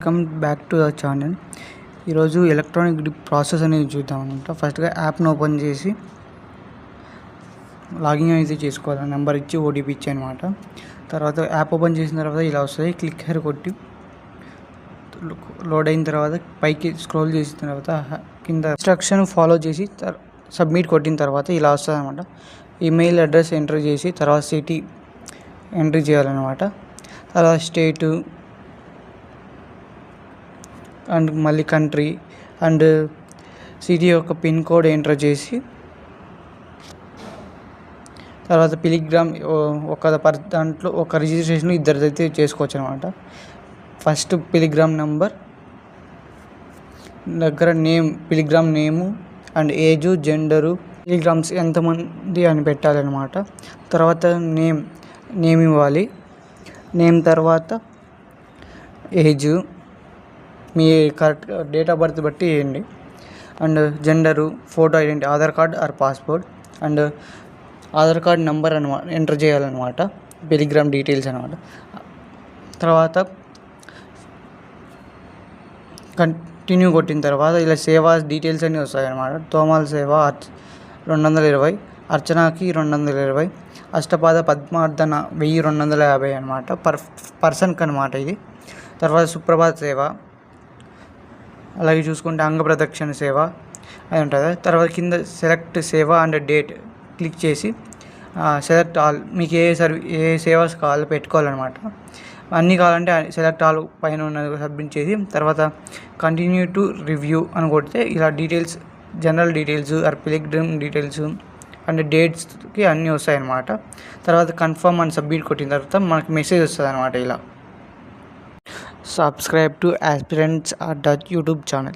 Welcome back to the channel. ఈరోజు electronic dip process అనేది చూద్దాం అనమాట. ఫస్ట్గా యాప్ను ఓపెన్ చేసి లాగిన్ అయితే చేసుకోవాలి. నెంబర్ ఇచ్చి ఓటీపీ ఇచ్చి అనమాట. తర్వాత యాప్ ఓపెన్ చేసిన తర్వాత ఇలా వస్తుంది. క్లిక్ హెయిర్ కొట్టి లోడ్ అయిన తర్వాత పైకి స్క్రోల్ చేసిన తర్వాత కింద ఇన్స్ట్రక్షన్ ఫాలో చేసి సబ్మిట్ కొట్టిన తర్వాత ఇలా వస్తుంది అనమాట. ఈమెయిల్ అడ్రస్ ఎంటర్ చేసి తర్వాత సిటీ ఎంట్రీ చేయాలన్నమాట. తర్వాత స్టేటు అండ్ మళ్ళీ కంట్రీ అండ్ సిటీ యొక్క పిన్ కోడ్ ఎంటర్ చేసి తర్వాత పిలిగ్రామ్ దాంట్లో ఒక రిజిస్ట్రేషన్ ఇద్దరిదైతే చేసుకోవచ్చు అనమాట. ఫస్ట్ పిలిగ్రామ్ నెంబర్ దగ్గర pilgrim name and age gender pilgrims ఎంతమంది అని పెట్టాలన్నమాట. తర్వాత నేమ్ ఇవ్వాలి. నేమ్ తర్వాత ఏజు మీ కరెక్ట్ డేట్ ఆఫ్ బర్త్ బట్టి వేయండి. And gender, photo identity, Aadhaar card or passport and Aadhaar card number అనమాట ఎంటర్ చేయాలన్నమాట. పిలిగ్రామ్ డీటెయిల్స్ అనమాట. తర్వాత కంటిన్యూ కొట్టిన తర్వాత ఇలా సేవా డీటెయిల్స్ అన్నీ వస్తాయి అన్నమాట. తోమాల సేవ 220, అర్చనాకి 220, అష్టపాద పద్మార్ధన 1250 అనమాట పర్సన్కి అనమాట ఇది. తర్వాత సుప్రభాత్ సేవ, అలాగే చూసుకుంటే అంగ ప్రదక్షిణ సేవ అది ఉంటుంది. తర్వాత కింద సెలెక్ట్ సేవ అండ్ డేట్ క్లిక్ చేసి సెలెక్ట్ ఆల్ మీకు ఏ సేవాస్ కావాలో పెట్టుకోవాలన్నమాట. అన్నీ కావాలంటే సెలెక్ట్ ఆల్ పైన ఉన్నది సబ్మిట్ చేసి తర్వాత కంటిన్యూ టు రివ్యూ అని కొడితే ఇలా details general details or pilgrim details and డేట్స్కి అన్నీ వస్తాయన్నమాట. తర్వాత కన్ఫర్మ్ అని సబ్మిట్ కొట్టిన తర్వాత మనకు మెసేజ్ వస్తుంది అనమాట. ఇలా subscribe to aspirants at the YouTube channel.